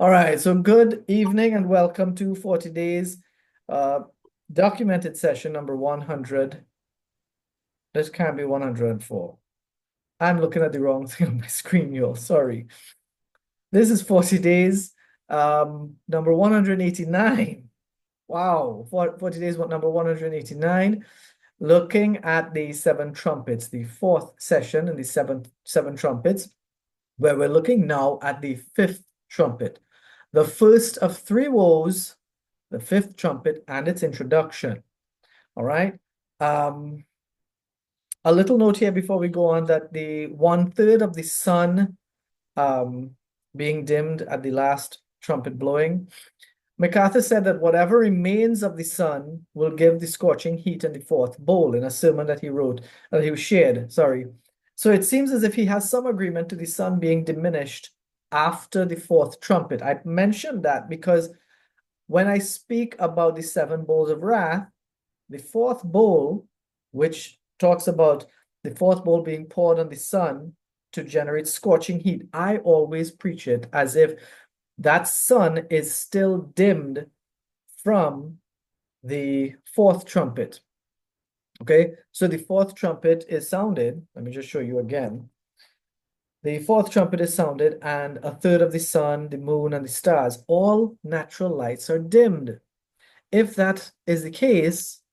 All right, so good evening and welcome to 40 Days documented session number 100. This can't be 104. I'm looking at the wrong thing on my screen, y'all. Sorry. This is 40 Days number 189. Wow, 40 Days number 189. Looking at the seven trumpets, the fourth session in the seven trumpets, where we're looking now at the fifth trumpet. The first of three woes, the fifth trumpet, and its introduction. All right. A little note here before we go on that the 1/3 of the sun being dimmed at the last trumpet blowing. MacArthur said that whatever remains of the sun will give the scorching heat in the fourth bowl in a sermon that he wrote, that he shared, sorry. So it seems as if he has some agreement to the sun being diminished after the fourth trumpet. I mentioned that because when I speak about the seven bowls of wrath, the fourth bowl, which talks about the fourth bowl being poured on the sun to generate scorching heat, I always preach it as if that sun is still dimmed from the fourth trumpet. Okay, so the fourth trumpet is sounded. Let me just show you again. The fourth trumpet is sounded, and a third of the sun, the moon, and the stars, all natural lights are dimmed. If that is the case,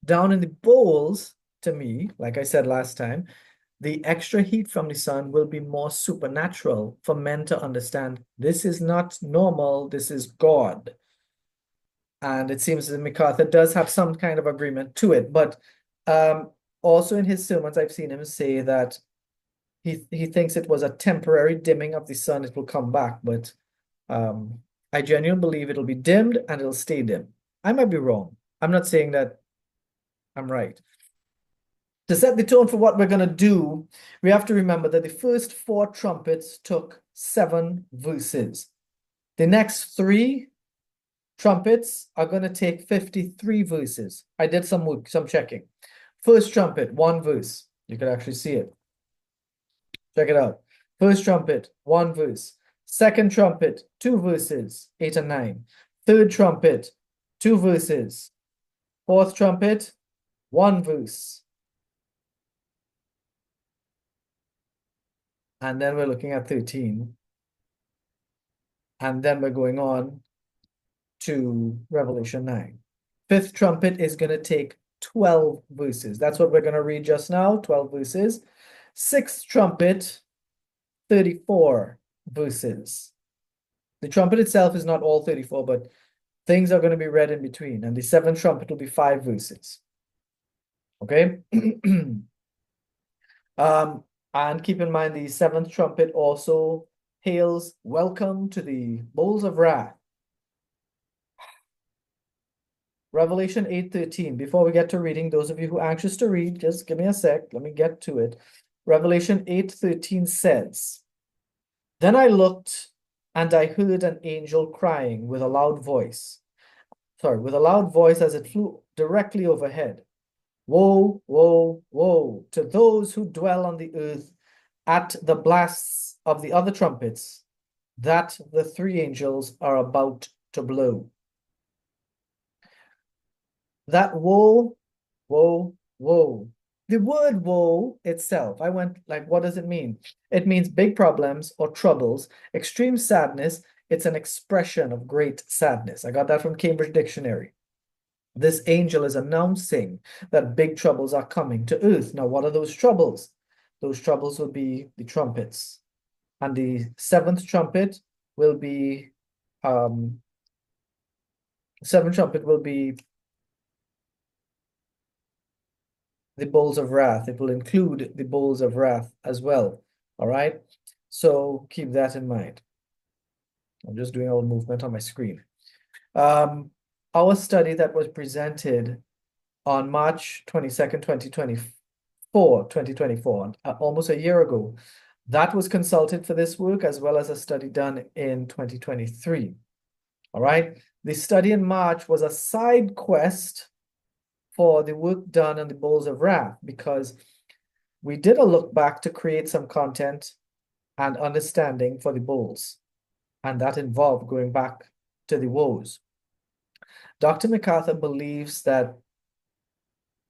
down in the bowls, to me, like I said last time, the extra heat from the sun will be more supernatural for men to understand this is not normal, this is God. And it seems that MacArthur does have some kind of agreement to it. But also in his sermons, I've seen him say that he thinks it was a temporary dimming of the sun, it will come back. But I genuinely believe it'll be dimmed and it'll stay dim. I might be wrong. I'm not saying that I'm right. To set the tone for what we're going to do, we have to remember that the first four trumpets took 7 verses. The next 3 trumpets are going to take 53 verses. I did some work, some checking. First trumpet, 1 verse. You can actually see it. Check it out. First trumpet, 1 verse. Second trumpet, 2 verses, 8 and 9. Third trumpet, 2 verses. Fourth trumpet, 1 verse. And then we're looking at 13. And then we're going on to Revelation 9. Fifth trumpet is going to take 12 verses. That's what we're going to read just now, 12 verses. Sixth trumpet, 34 verses. The trumpet itself is not all 34, but things are going to be read in between. And the seventh trumpet will be 5 verses. Okay? And keep in mind the seventh trumpet also hails, welcome to the bowls of wrath. Revelation 8:13. Before we get to reading, those of you who are anxious to read, just give me a sec. Let me get to it. Revelation 8:13 says, Then I looked, and I heard an angel crying with a loud voice. With a loud voice as it flew directly overhead. Woe, woe, woe to those who dwell on the earth at the blasts of the other trumpets that the 3 angels are about to blow. That woe, woe, woe. The word woe itself, I went like, what does it mean? It means big problems or troubles, extreme sadness. It's an expression of great sadness. I got that from Cambridge Dictionary. This angel is announcing that big troubles are coming to earth. Now, what are those troubles? Those troubles will be the trumpets. And the 7th trumpet will be, the 7th trumpet will be the bowls of wrath. It will include the bowls of wrath as well. All right. So keep that in mind. I'm just doing a little movement on my screen. Our study that was presented on March 22nd, 2024, almost a year ago, that was consulted for this work as well as a study done in 2023. All right. The study in March was a side quest for the work done on the bowls of wrath, because we did a look back to create some content and understanding for the bowls. And that involved going back to the woes. Dr. MacArthur believes that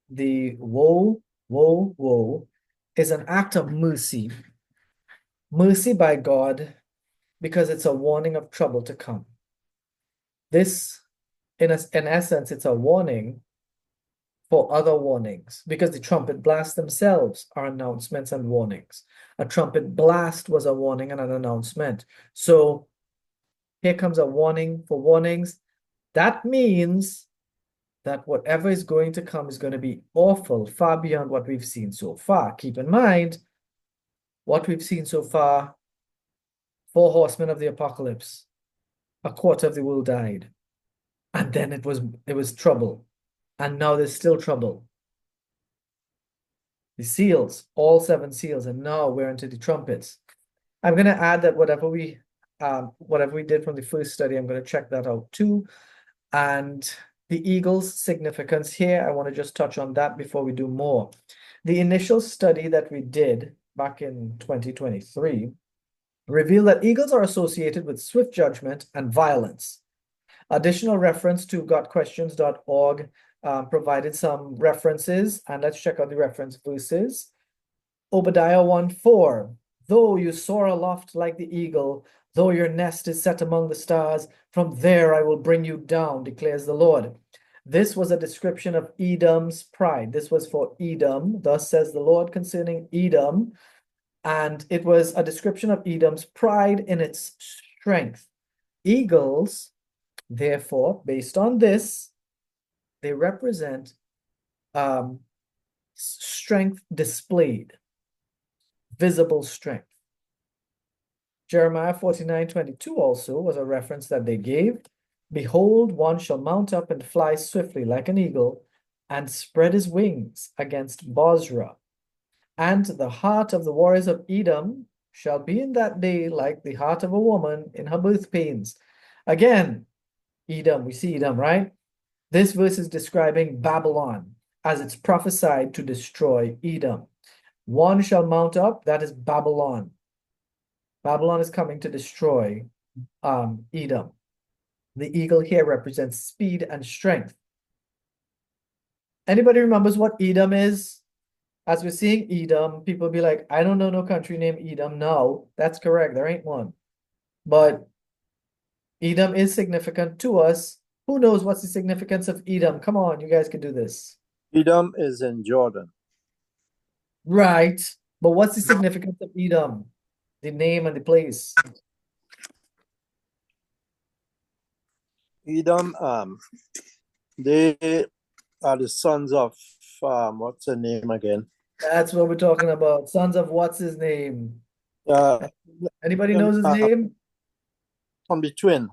the woe is an act of mercy, mercy by God, because it's a warning of trouble to come. This, in essence, it's a warning for other warnings, because the trumpet blasts themselves are announcements and warnings. A trumpet blast was a warning and an announcement. So here comes a warning for warnings. That means that whatever is going to come is going to be awful, far beyond what we've seen so far. Keep in mind, what we've seen so far, 4 horsemen of the apocalypse, a quarter of the world died. And then it was trouble. And now there's still trouble. The seals, all 7 seals, and now we're into the trumpets. I'm going to add that whatever we did from the first study, I'm going to check that out too. And the eagle's significance here, I want to just touch on that before we do more. The initial study that we did back in 2023 revealed that eagles are associated with swift judgment and violence. Additional reference to gotquestions.org provided some references, and let's check out the reference verses. Obadiah 1:4, though you soar aloft like the eagle, though your nest is set among the stars, from there I will bring you down, declares the Lord. This was a description of Edom's pride. This was for Edom, thus says the Lord concerning Edom, and it was a description of Edom's pride in its strength. Eagles, therefore, based on this, they represent strength displayed, visible strength. Jeremiah 49:22 also was a reference that they gave. Behold, one shall mount up and fly swiftly like an eagle and spread his wings against Bozrah. And the heart of the warriors of Edom shall be in that day like the heart of a woman in her birth pains. Again, Edom, we see Edom, right? This verse is describing Babylon as it's prophesied to destroy Edom. One shall mount up, that is Babylon. Babylon is coming to destroy Edom. The eagle here represents speed and strength. Anybody remembers what Edom is? As we're seeing Edom, people be like, I don't know no country named Edom. No, that's correct. There ain't one. But Edom is significant to us. Who knows what's the significance of Edom? Come on, you guys can do this. Edom is in Jordan. Right. But what's the significance of Edom? The name and the place. Edom, they are the sons of what's the name again? That's what we're talking about. Sons of what's his name? Uh, Anybody knows his name? from between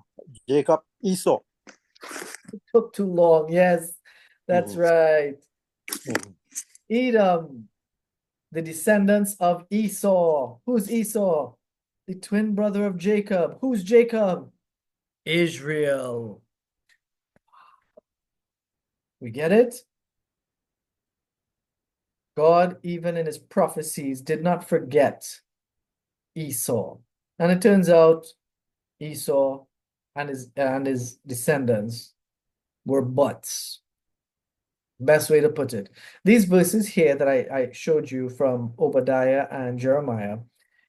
Jacob, Esau. It took too long. Yes, that's right. Edom, the descendants of Esau. Who's Esau? The twin brother of Jacob. Who's Jacob? Israel. We get it? God, even in his prophecies, did not forget Esau. And it turns out Esau and his descendants were butts. Best way to put it. These verses here that I showed you from Obadiah and Jeremiah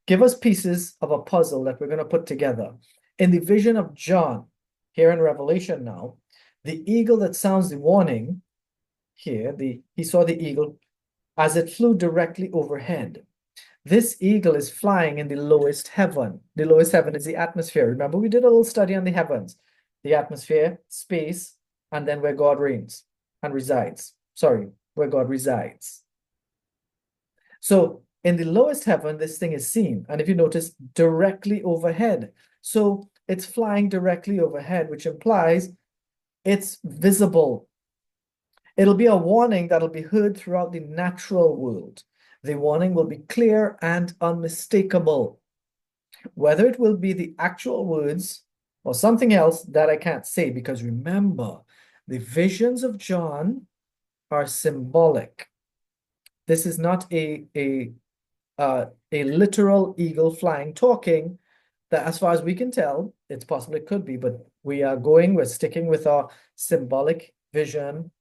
give us pieces of a puzzle that we're going to put together. In the vision of John, here in Revelation now, the eagle that sounds the warning here, he saw the eagle as it flew directly overhead. This eagle is flying in the lowest heaven. The lowest heaven is the atmosphere. Remember, we did a little study on the heavens, the atmosphere, space, and then where God reigns and resides. Sorry, where God resides. So in the lowest heaven, this thing is seen. And if you notice, directly overhead. So it's flying directly overhead, which implies it's visible. It'll be a warning that'll be heard throughout the natural world. The warning will be clear and unmistakable. Whether it will be the actual words or something else, that I can't say, because remember, the visions of John are symbolic. This is not a a literal eagle flying, talking, that as far as we can tell, it's possible it could be, but we're sticking with our symbolic vision,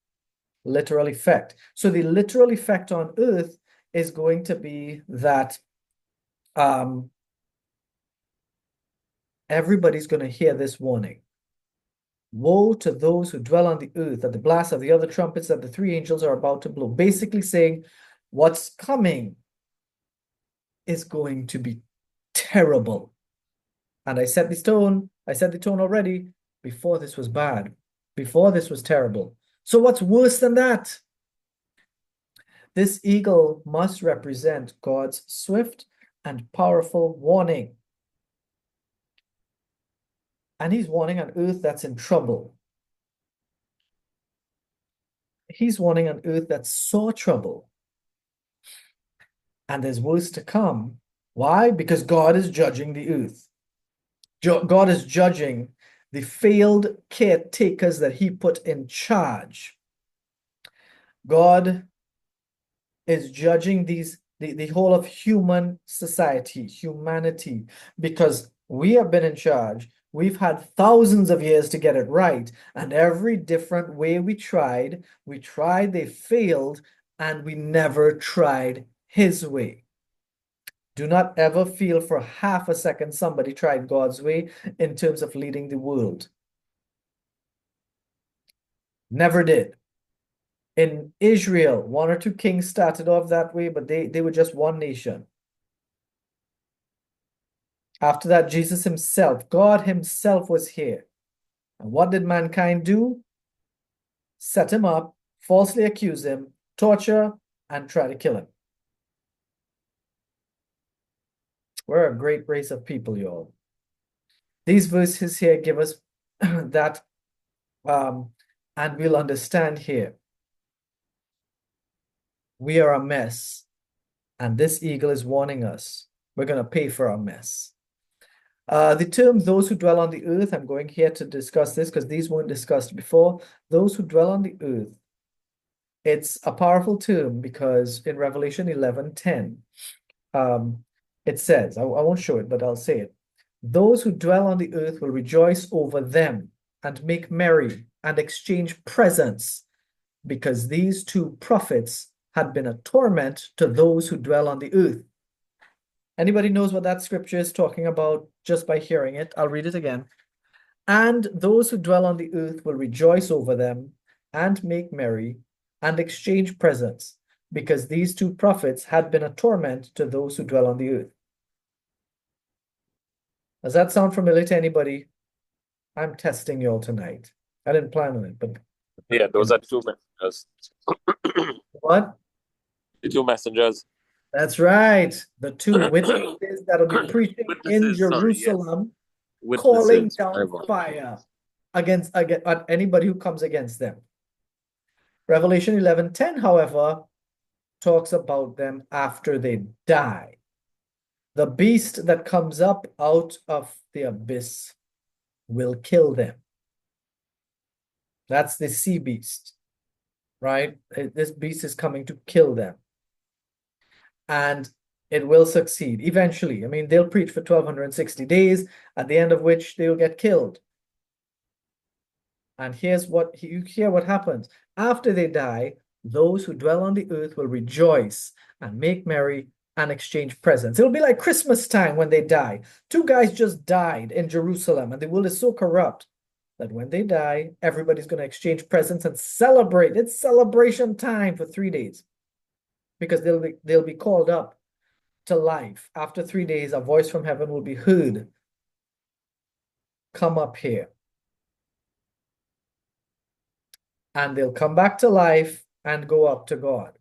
literal effect. So the literal effect on earth is going to be that everybody's going to hear this warning. Woe to those who dwell on the earth at the blast of the other trumpets that the three angels are about to blow. Basically saying what's coming is going to be terrible. And I set the tone already before this was bad, before this was terrible. So what's worse than that? This eagle must represent God's swift and powerful warning. And he's warning an earth that's in trouble. He's warning an earth that's sore trouble. And there's worse to come. Why? Because God is judging the earth. God is judging the failed caretakers that he put in charge. God is judging the whole of human society, humanity, because we have been in charge. We've had thousands of years to get it right. And every different way we tried, they failed, and we never tried his way. Do not ever feel for half a second somebody tried God's way in terms of leading the world. Never did. In Israel, one or two kings started off that way, but they were just one nation. After that, Jesus himself, God himself was here. And what did mankind do? Set him up, falsely accuse him, torture, and try to kill him. We're a great race of people, y'all. These verses here give us that, and we'll understand here. We are a mess, and this eagle is warning us. We're going to pay for our mess. The term those who dwell on the earth, I'm going here to discuss this because these weren't discussed before. Those who dwell on the earth, it's a powerful term because in Revelation 11:10, it says, I won't show it, but I'll say it. Those who dwell on the earth will rejoice over them and make merry and exchange presents, because these two prophets had been a torment to those who dwell on the earth. Anybody knows what that scripture is talking about just by hearing it? I'll read it again. And those who dwell on the earth will rejoice over them and make merry and exchange presents, because these two prophets had been a torment to those who dwell on the earth. Does that sound familiar to anybody? I'm testing you all tonight. I didn't plan on it, but Yeah, those are two messengers. what? The two messengers. That's right. The two witnesses that'll be preaching in Witnesses, sorry, yes. Jerusalem, calling Witnesses. down fire against anybody who comes against them. Revelation 11:10, however, talks about them after they die. The beast that comes up out of the abyss will kill them. That's the sea beast, right? This beast is coming to kill them. And it will succeed eventually. I mean, they'll preach for 1260 days, at the end of which they'll get killed. And here's what you hear what happens. After they die, those who dwell on the earth will rejoice and make merry and exchange presents. It'll be like Christmas time when they die. Two guys just died in Jerusalem, and the world is so corrupt that when they die, everybody's going to exchange presents and celebrate. It's celebration time for 3 days, because they'll be called up to life. After 3 days, a voice from heaven will be heard. Come up here. And they'll come back to life and go up to God.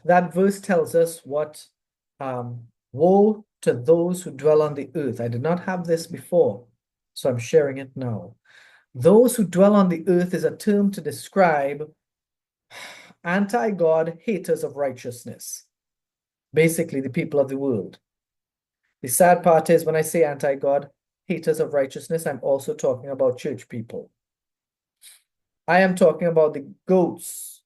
That verse tells us what woe to those who dwell on the earth. I did not have this before, so I'm sharing it now. Those who dwell on the earth is a term to describe anti-God haters of righteousness. Basically, the people of the world. The sad part is when I say anti-God haters of righteousness, I'm also talking about church people. I am talking about the goats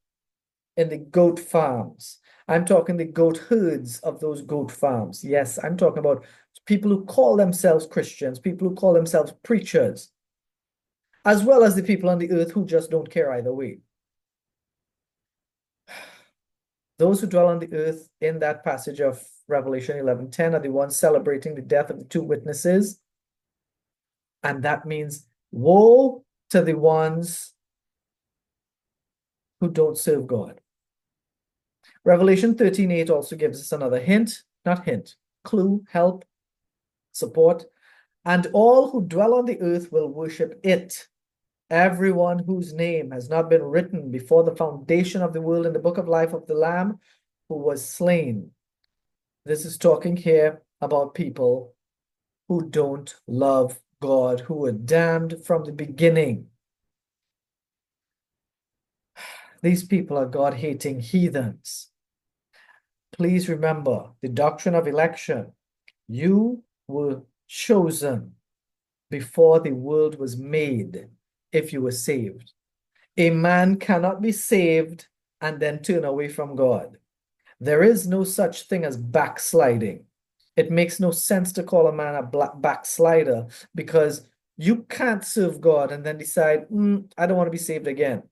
in the goat farms. I'm talking the goat herds of those goat farms. Yes, I'm talking about people who call themselves Christians, people who call themselves preachers, as well as the people on the earth who just don't care either way. Those who dwell on the earth in that passage of Revelation 11:10 are the ones celebrating the death of the two witnesses. And that means woe to the ones who don't serve God. Revelation 13:8 also gives us another hint, not hint, clue, help, support. And all who dwell on the earth will worship it. Everyone whose name has not been written before the foundation of the world in the book of life of the Lamb who was slain. This is talking here about people who don't love God, who were damned from the beginning. These people are God-hating heathens. Please remember the doctrine of election. You were chosen before the world was made if you were saved. A man cannot be saved and then turn away from God. There is no such thing as backsliding. It makes no sense to call a man a backslider because you can't serve God and then decide, I don't want to be saved again.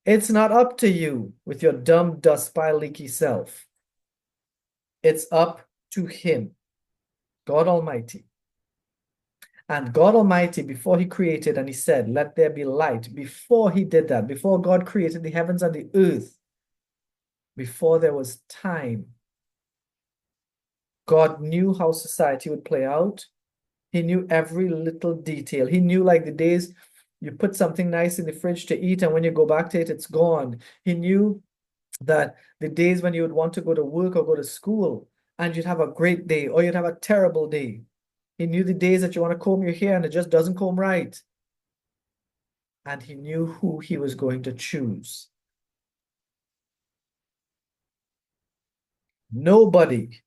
It's not up to you with your dumb, dust pile, leaky self. It's up to Him, God Almighty. And God Almighty, before He created and He said, let there be light, before He did that, before God created the heavens and the earth, before there was time, God knew how society would play out. He knew every little detail. He knew, like, the days you put something nice in the fridge to eat and when you go back to it, it's gone. He knew that the days when you would want to go to work or go to school and you'd have a great day or you'd have a terrible day. He knew the days that you want to comb your hair and it just doesn't comb right. And He knew who He was going to choose. Nobody,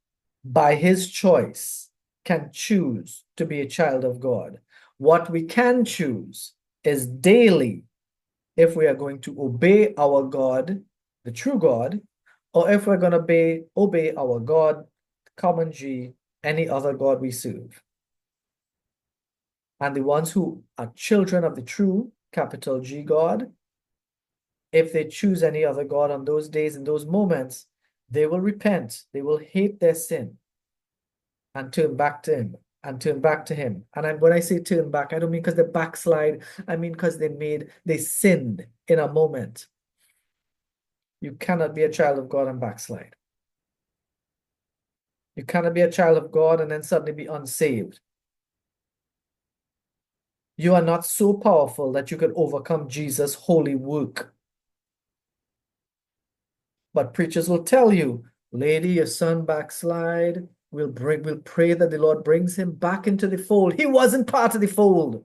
by His choice, can choose to be a child of God. What we can choose is daily if we are going to obey our God, the true God, or if we're going to obey our God, common G, any other God we serve. And the ones who are children of the true, capital G God, if they choose any other God on those days, in those moments, they will repent. They will hate their sin and turn back to Him and turn back to Him. And when I say turn back, I don't mean because they backslide. I mean because they sinned in a moment. You cannot be a child of God and backslide. You cannot be a child of God and then suddenly be unsaved. You are not so powerful that you can overcome Jesus' holy work. But preachers will tell you, lady, your son backslide. We'll pray that the Lord brings him back into the fold. He wasn't part of the fold.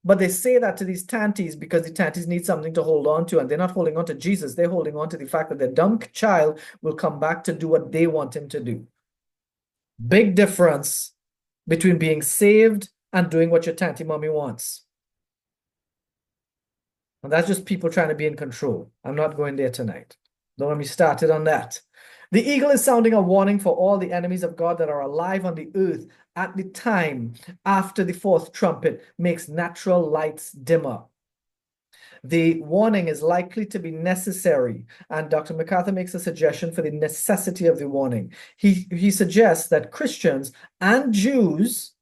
But they say that to these tanties because the tanties need something to hold on to, and they're not holding on to Jesus. They're holding on to the fact that their dumb child will come back to do what they want him to do. Big difference between being saved and doing what your tanty mommy wants. And that's just people trying to be in control. I'm not going there tonight. Don't let me start it on that. The eagle is sounding a warning for all the enemies of God that are alive on the earth at the time after the fourth trumpet makes natural lights dimmer. The warning is likely to be necessary, and Dr. MacArthur makes a suggestion for the necessity of the warning. He suggests that Christians and Jews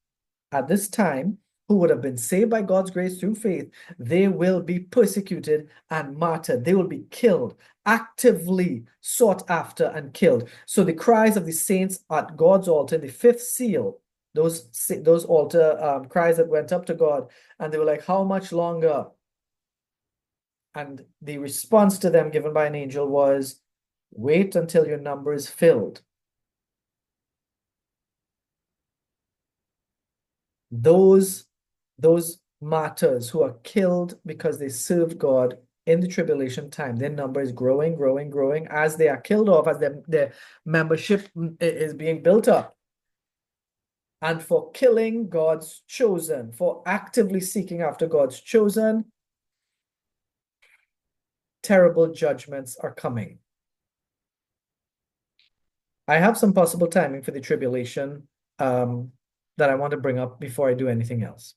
at this time who would have been saved by God's grace through faith, they will be persecuted and martyred. They will be killed, actively sought after and killed. So the cries of the saints at God's altar, the fifth seal, those altar cries that went up to God, and they were like, how much longer? And the response to them given by an angel was, wait until your number is filled. Those martyrs who are killed because they served God in the tribulation time, their number is growing, growing, growing as they are killed off, as their membership is being built up. And for killing God's chosen, for actively seeking after God's chosen, terrible judgments are coming. I have some possible timing for the tribulation that I want to bring up before I do anything else.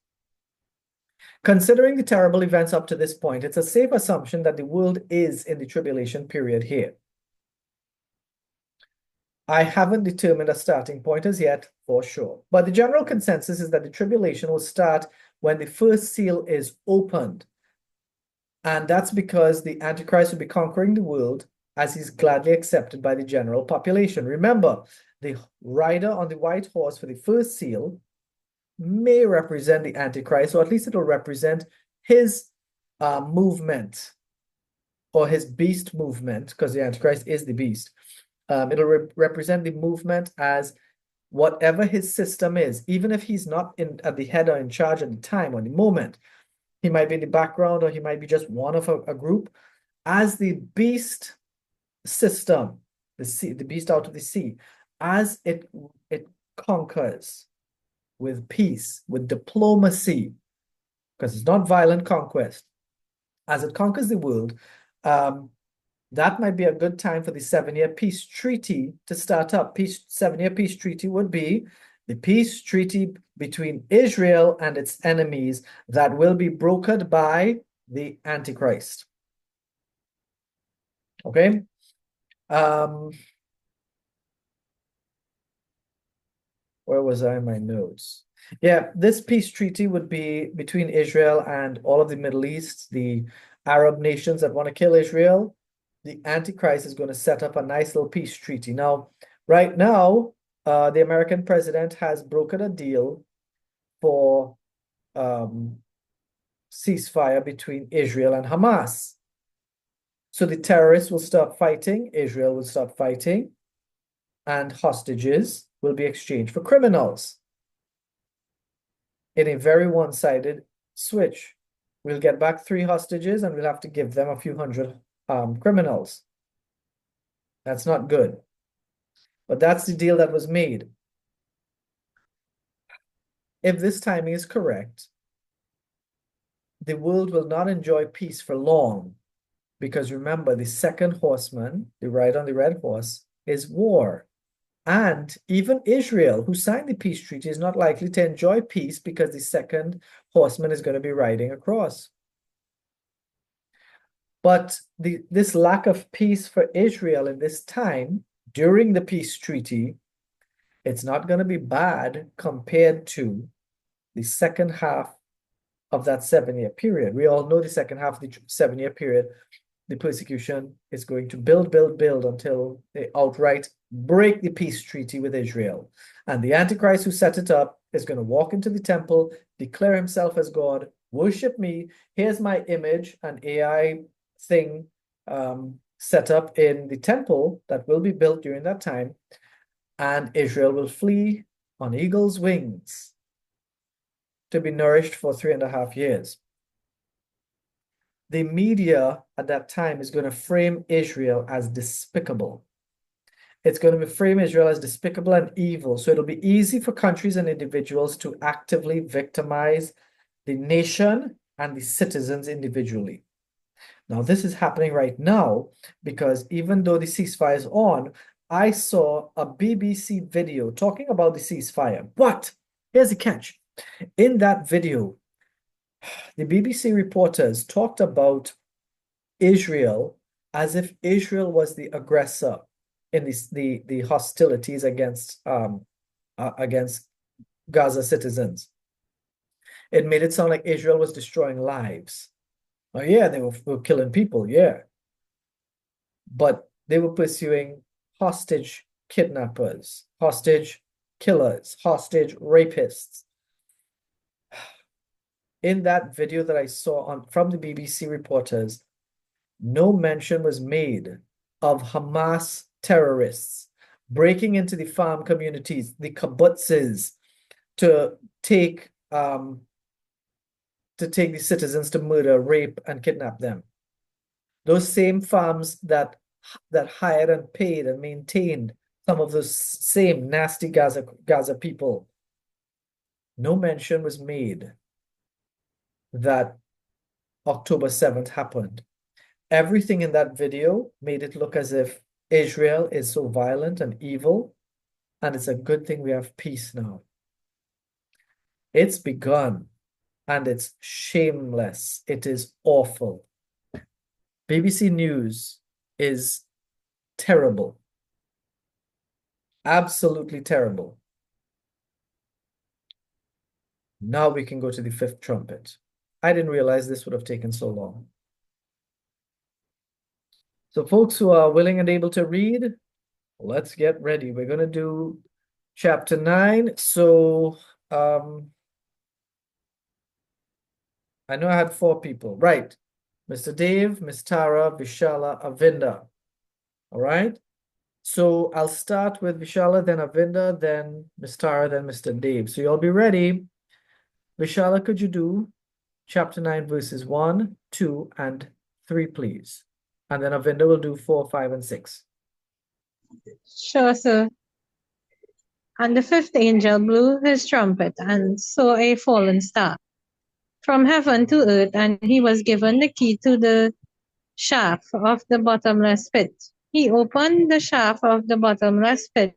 Considering the terrible events up to this point, it's a safe assumption that the world is in the tribulation period here. I haven't determined a starting point as yet, for sure. But the general consensus is that the tribulation will start when the first seal is opened. And that's because the Antichrist will be conquering the world as he's gladly accepted by the general population. Remember, the rider on the white horse for the first seal may represent the Antichrist, or at least it'll represent his movement or his beast movement, because the Antichrist is the beast. It'll represent the movement as whatever his system is, even if he's not at the head or in charge at the time or the moment. He might be in the background, or he might be just one of a group. As the beast system, the beast out of the sea, as it conquers with peace, with diplomacy, because it's not violent conquest, as it conquers the world, that might be a good time for the 7-year peace treaty to start up. 7-year peace treaty would be the peace treaty between Israel and its enemies that will be brokered by the Antichrist. Okay? Where was I in my notes? Yeah, this peace treaty would be between Israel and all of the Middle East, the Arab nations that want to kill Israel. The Antichrist is going to set up a nice little peace treaty. Now, right now, the American president has brokered a deal for ceasefire between Israel and Hamas. So the terrorists will stop fighting, Israel will stop fighting, and hostages will be exchanged for criminals in a very one-sided switch. We'll get back 3 hostages and we'll have to give them a few hundred criminals. That's not good. But that's the deal that was made. If this timing is correct, the world will not enjoy peace for long. Because remember, the second horseman, the rider on the red horse, is war. And even Israel, who signed the peace treaty, is not likely to enjoy peace because the second horseman is going to be riding across. But this lack of peace for Israel in this time, during the peace treaty, it's not going to be bad compared to the second half of that 7-year period. We all know the second half of the 7-year period, the persecution is going to build until they outright break the peace treaty with Israel. And the Antichrist who set it up is going to walk into the temple, declare himself as God, worship me, here's my image, an AI thing set up in the temple that will be built during that time, and Israel will flee on eagle's wings to be nourished for 3.5 years. The media at that time is going to frame Israel as despicable. It's going to frame Israel as despicable and evil. So it'll be easy for countries and individuals to actively victimize the nation and the citizens individually. Now, this is happening right now because even though the ceasefire is on, I saw a BBC video talking about the ceasefire. But here's the catch. In that video, the BBC reporters talked about Israel as if Israel was the aggressor in the hostilities against Gaza citizens. It made it sound like Israel was destroying lives. Oh yeah, they were killing people, yeah. But they were pursuing hostage kidnappers, hostage killers, hostage rapists. In that video that I saw from the BBC reporters, no mention was made of Hamas terrorists breaking into the farm communities, the kibbutzes, to take the citizens to murder, rape, and kidnap them. Those same farms that hired and paid and maintained some of those same nasty Gaza people. No mention was made that October 7th happened. everything in that video made it look as if Israel is so violent and evil, and it's a good thing we have peace now. It's begun, and it's shameless. It is awful. BBC News is terrible. Absolutely terrible. Now we can go to the fifth trumpet. I didn't realize this would have taken so long. So folks who are willing and able to read, let's get ready. We're going to do chapter 9. So I know I had 4 people. Right. Mr. Dave, Miss Tara, Vishala, Avinda. All right. So I'll start with Vishala, then Avinda, then Miss Tara, then Mr. Dave. So you'll be ready. Vishala, could you do chapter 9, verses 1, 2, and 3, please? And then Avinda will do 4, 5, and 6. Sure, sir. And the fifth angel blew his trumpet and saw a fallen star from heaven to earth, and he was given the key to the shaft of the bottomless pit. He opened the shaft of the bottomless pit,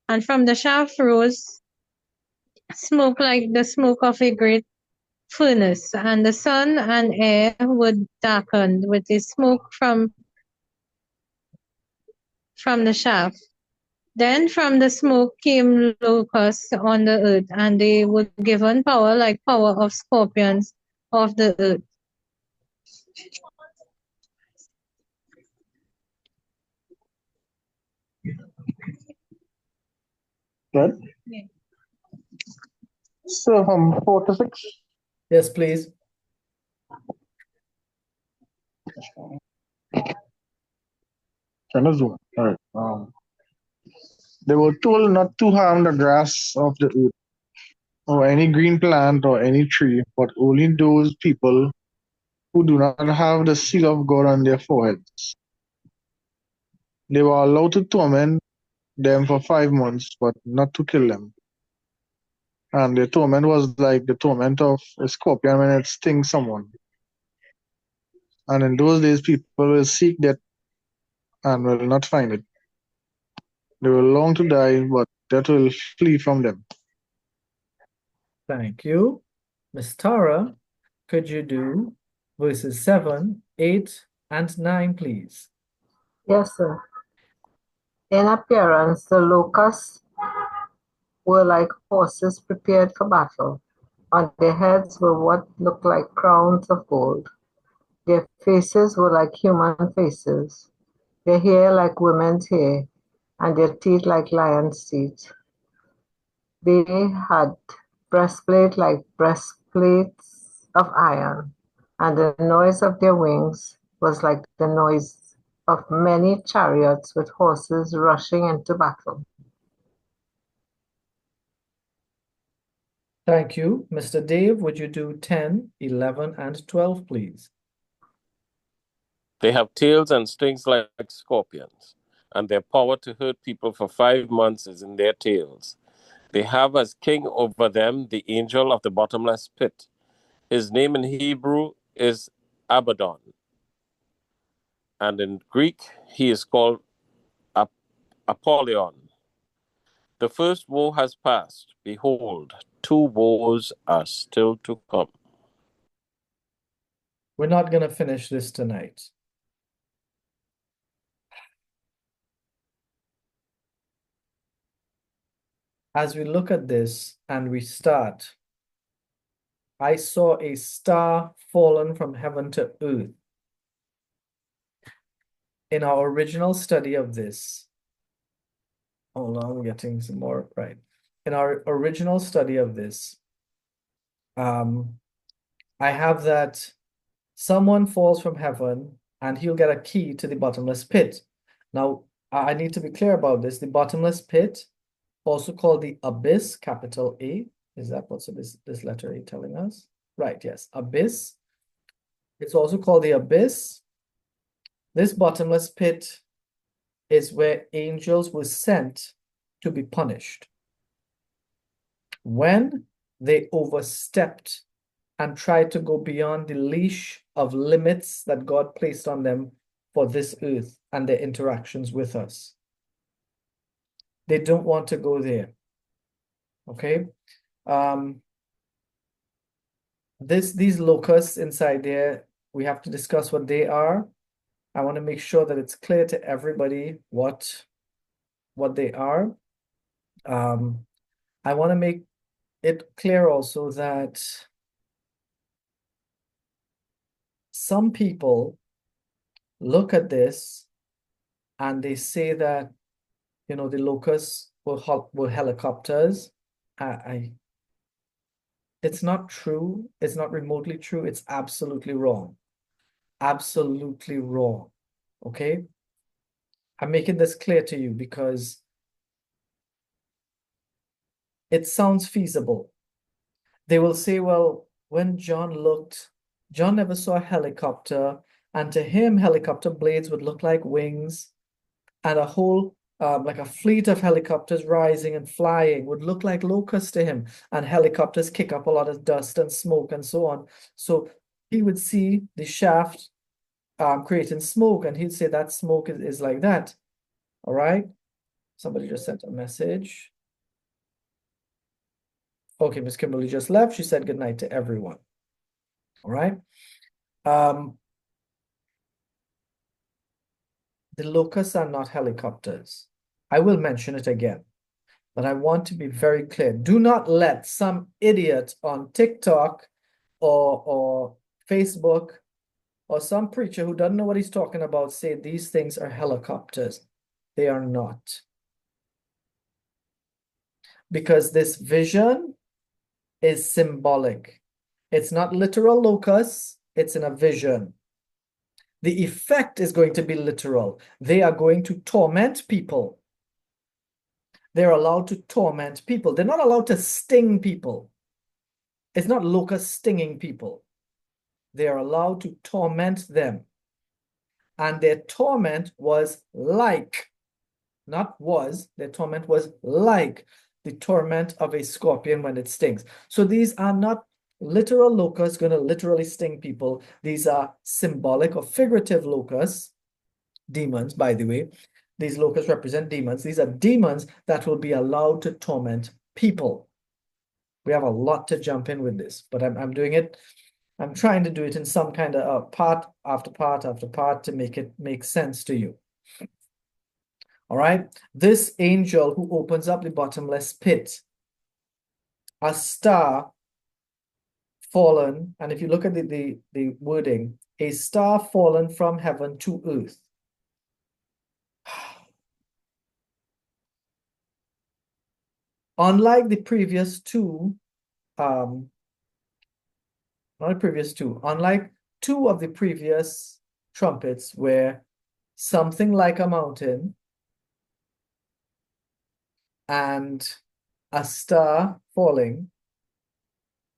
and from the shaft rose smoke like the smoke of a great furnace, and the sun and air were darkened with the smoke from the shaft. Then from the smoke came locusts on the earth, and they were given power like power of scorpions of the earth. Good. Yeah. So from 4 to 6. Yes, please. Kind of zoom. All right. They were told not to harm the grass of the earth, or any green plant or any tree, but only those people who do not have the seal of God on their foreheads. They were allowed to torment them for 5 months, but not to kill them. And the torment was like the torment of a scorpion when it stings someone. And in those days, people will seek death and will not find it. They will long to die, but death will flee from them. Thank you. Miss Tara, could you do verses 7, 8, and 9, please? Yes, sir. In appearance, the locusts were like horses prepared for battle. On their heads were what looked like crowns of gold. Their faces were like human faces, their hair like women's hair, and their teeth like lions' teeth. They had breastplates like breastplates of iron, and the noise of their wings was like the noise of many chariots with horses rushing into battle. Thank you. Mr. Dave, would you do 10, 11, and 12, please? They have tails and stings like scorpions, and their power to hurt people for 5 months is in their tails. They have as king over them the angel of the bottomless pit. His name in Hebrew is Abaddon, and in Greek he is called Apollyon. The first woe has passed. Behold, 2 woes are still to come. We're not going to finish this tonight. As we look at this and we start, I saw a star fallen from heaven to earth. In our original study of this, hold on, I'm getting some more right. In our original study of this, I have that someone falls from heaven and he'll get a key to the bottomless pit. Now, I need to be clear about this. The bottomless pit, also called the abyss, capital A. Is that what's this letter A telling us? Right, yes, abyss. It's also called the abyss. This bottomless pit is where angels were sent to be punished when they overstepped and try to go beyond the leash of limits that God placed on them for this earth and their interactions with us. They don't want to go there. Okay? These locusts inside there, we have to discuss what they are. I want to make sure that it's clear to everybody what they are. I want to make it clear also that some people look at this and they say that, you know, the locusts were helicopters. It's not true. It's not remotely true. It's absolutely wrong. Absolutely wrong. Okay? I'm making this clear to you because it sounds feasible. They will say, well, when John looked, John never saw a helicopter, and to him, helicopter blades would look like wings, and a whole, like a fleet of helicopters rising and flying would look like locusts to him, and helicopters kick up a lot of dust and smoke and so on. So he would see the shaft creating smoke, and he'd say that smoke is like that. All right? Somebody just sent a message. Okay, Miss Kimberly just left. She said good night to everyone. All right. The locusts are not helicopters. I will mention it again, but I want to be very clear. Do not let some idiot on TikTok or Facebook or some preacher who doesn't know what he's talking about say these things are helicopters. They are not. Because this vision is symbolic. It's not literal locusts, it's in a vision. The effect is going to be literal. They are going to torment people. They're allowed to torment people. They're not allowed to sting people. It's not locusts stinging people. They are allowed to torment them. And their torment was like, not was, their torment was like the torment of a scorpion when it stings. So these are not literal locusts going to literally sting people. These are symbolic or figurative locusts, demons, by the way. These locusts represent demons. These are demons that will be allowed to torment people. We have a lot to jump in with this, but I'm doing it. I'm trying to do it in some kind of part after part after part to make it make sense to you. All right. This angel who opens up the bottomless pit, a star fallen, and if you look at the wording, a star fallen from heaven to earth. Unlike the previous two, unlike two of the previous trumpets where something like a mountain and a star falling,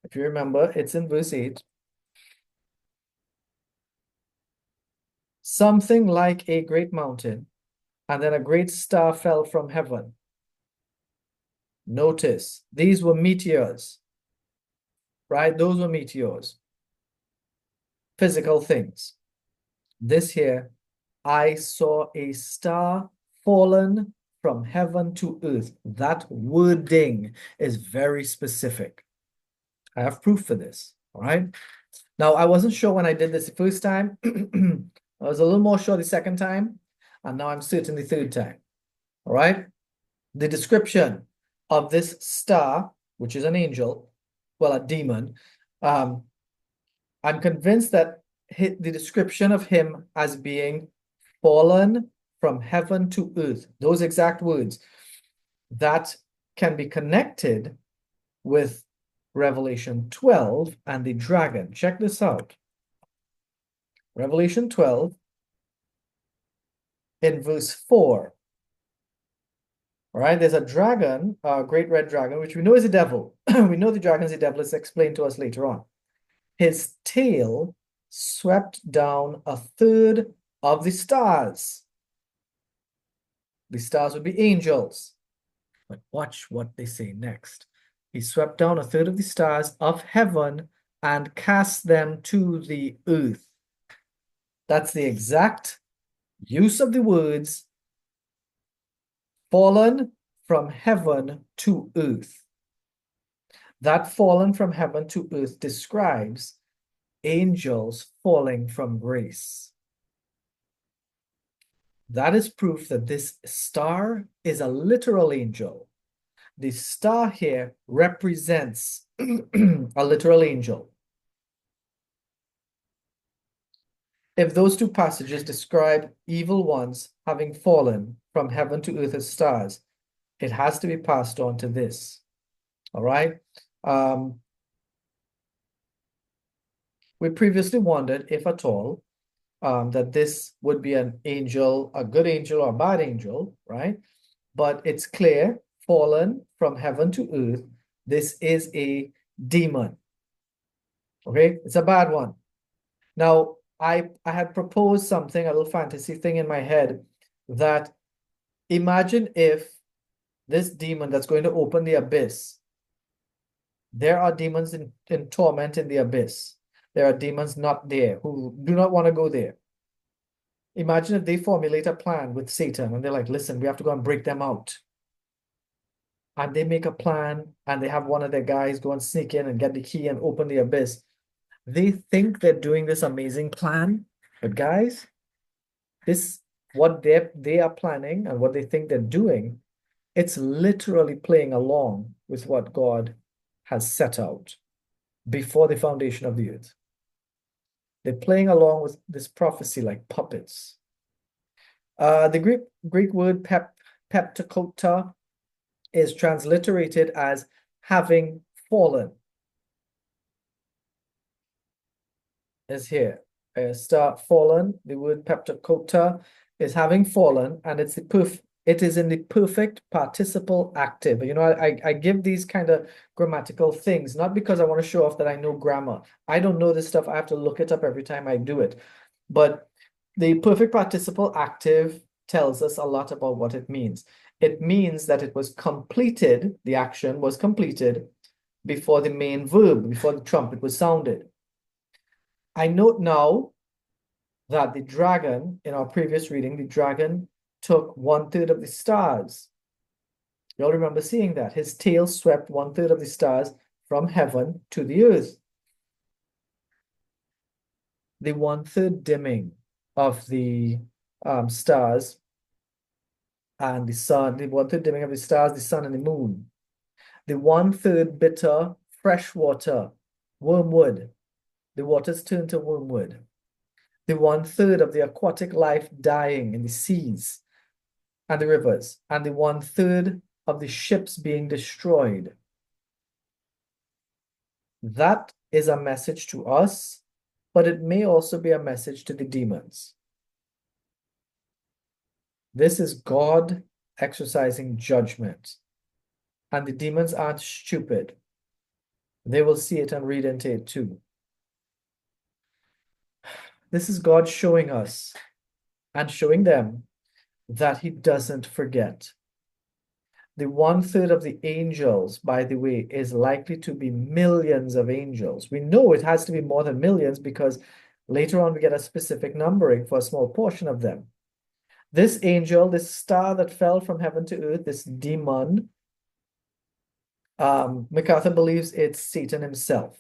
if you remember, it's in verse 8. Something like a great mountain, and then a great star fell from heaven. Notice, these were meteors, right? Those were meteors, physical things. This here, I saw a star fallen from heaven to earth. That wording is very specific. I have proof for this, all right? Now, I wasn't sure when I did this the first time. I was a little more sure the second time, and now I'm certain the third time, all right? The description of this star, which is an angel, well, a demon, I'm convinced that the description of him as being fallen from heaven to earth, those exact words, that can be connected with Revelation 12 and the dragon. Check this out. Revelation 12 in verse 4. All right, there's a dragon, a great red dragon, which we know is a devil. We know the dragon is a devil. It's explained to us later on. His tail swept down a third of the stars. The stars would be angels. But watch what they say next. He swept down a third of the stars of heaven and cast them to the earth. That's the exact use of the words fallen from heaven to earth. That fallen from heaven to earth describes angels falling from grace. That is proof that this star is a literal angel. The star here represents a literal angel. If those two passages describe evil ones having fallen from heaven to earth as stars, it has to be passed on to this. All right? We previously wondered, if at all, that this would be an angel, a good angel or a bad angel, right? But it's clear, fallen from heaven to earth, this is a demon. Okay, it's a bad one. Now, I had proposed something, a little fantasy thing in my head, that imagine if this demon that's going to open the abyss, there are demons in torment in the abyss. There are demons not there who do not want to go there. Imagine if they formulate a plan with Satan and they're like, listen, we have to go and break them out. And they make a plan and they have one of their guys go and sneak in and get the key and open the abyss. They think they're doing this amazing plan, but guys, what they are planning and what they think they're doing, it's literally playing along with what God has set out before the foundation of the earth. They're playing along with this prophecy like puppets. The Greek word peptakota is transliterated as having fallen. Is here. Star fallen. The word peptakota is having fallen, and it is in the perfect participle active. You know, I give these kind of grammatical things, not because I want to show off that I know grammar. I don't know this stuff. I have to look it up every time I do it. But the perfect participle active tells us a lot about what it means. It means that it was completed, the action was completed before the main verb, before the trumpet was sounded. I note now that the dragon, in our previous reading, the dragon took 1/3 of the stars. You all remember seeing that. His tail swept 1/3 of the stars from heaven to the earth. The 1/3 dimming of the stars and the sun, the 1/3 dimming of the stars, the sun and the moon. The 1/3 bitter fresh water, wormwood. The waters turn to wormwood. The 1/3 of the aquatic life dying in the seas and the rivers, and the 1/3 of the ships being destroyed. That is a message to us, but it may also be a message to the demons. This is God exercising judgment, and the demons aren't stupid. They will see it and read into it too. This is God showing us and showing them that he doesn't forget. The 1/3 of the angels, by the way, is likely to be millions of angels. We know it has to be more than millions because later on we get a specific numbering for a small portion of them. This angel, this star that fell from heaven to earth, this demon, MacArthur believes it's Satan himself,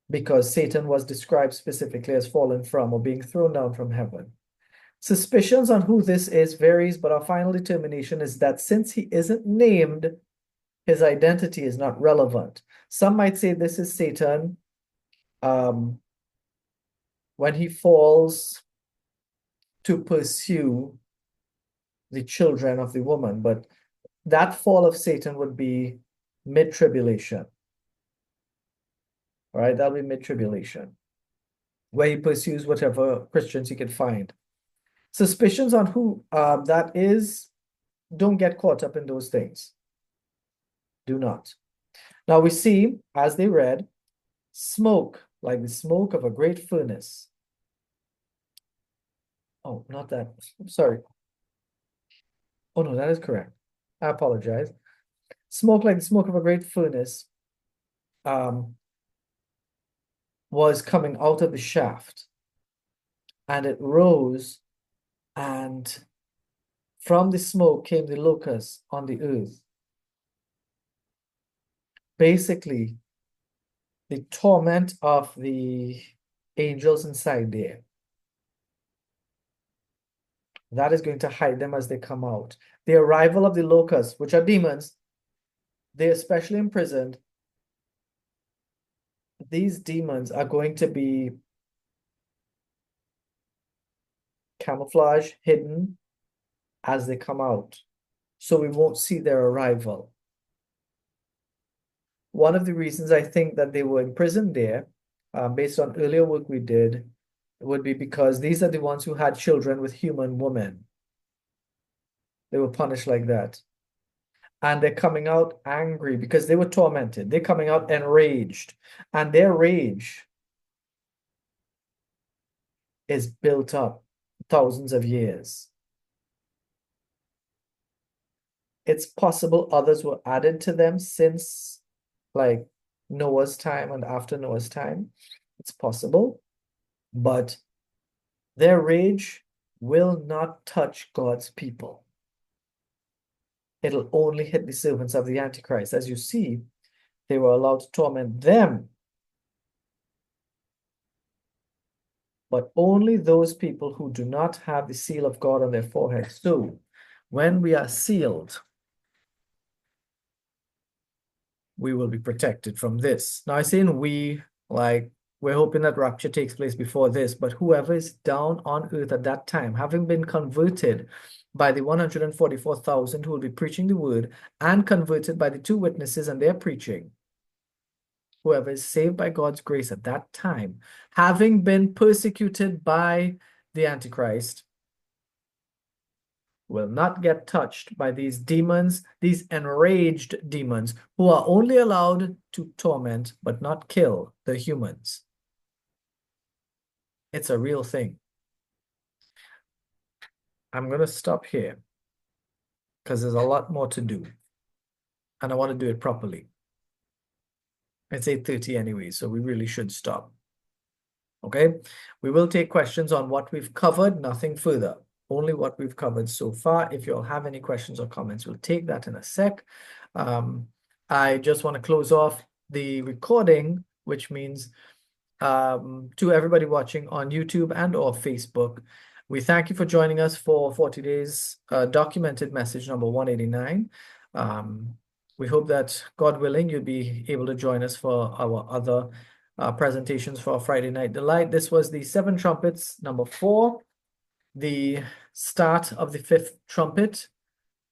because Satan was described specifically as fallen from or being thrown down from heaven. Suspicions on who this is varies, but our final determination is that since he isn't named, his identity is not relevant. Some might say this is Satan when he falls to pursue the children of the woman, but that fall of Satan would be mid-tribulation. All right, that'll be mid-tribulation, where he pursues whatever Christians he can find. Suspicions on who that is, don't get caught up in those things. Do not. Now we see, as they read, smoke, like the smoke of a great furnace. Oh, not that. I'm sorry. Oh, no, that is correct. I apologize. Smoke like the smoke of a great furnace. was coming out of the shaft, and it rose, and from the smoke came the locusts on the earth. Basically, the torment of the angels inside there. That is going to hide them as they come out. The arrival of the locusts, which are demons, they're especially imprisoned. These demons are going to be camouflage, hidden as they come out. So we won't see their arrival. One of the reasons I think that they were imprisoned there, based on earlier work we did, would be because these are the ones who had children with human women. They were punished like that. And they're coming out angry because they were tormented. They're coming out enraged. And their rage is built up thousands of years. It's possible others were added to them since like Noah's time and after Noah's time. It's possible. But their rage will not touch God's people. It'll only hit the servants of the Antichrist. As you see, they were allowed to torment them. But only those people who do not have the seal of God on their forehead. So, when we are sealed, we will be protected from this. Now, I say we, like, we're hoping that rapture takes place before this, but whoever is down on earth at that time, having been converted by the 144,000 who will be preaching the word, and converted by the 2 witnesses and their preaching, whoever is saved by God's grace at that time, having been persecuted by the Antichrist, will not get touched by these demons, these enraged demons, who are only allowed to torment but not kill the humans. It's a real thing. I'm going to stop here because there's a lot more to do, and I want to do it properly. It's 8:30 anyway, so we really should stop. Okay, we will take questions on what we've covered, nothing further. Only what we've covered so far. If you'll have any questions or comments, we'll take that in a sec. I just want to close off the recording, which means to everybody watching on YouTube and or Facebook, we thank you for joining us for 40 days documented message number 189. We hope that, God willing, you'll be able to join us for our other presentations for Friday Night Delight. This was the 7 trumpets, number 4, the start of the 5th trumpet.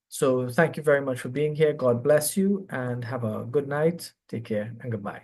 So thank you very much for being here. God bless you and have a good night. Take care and goodbye.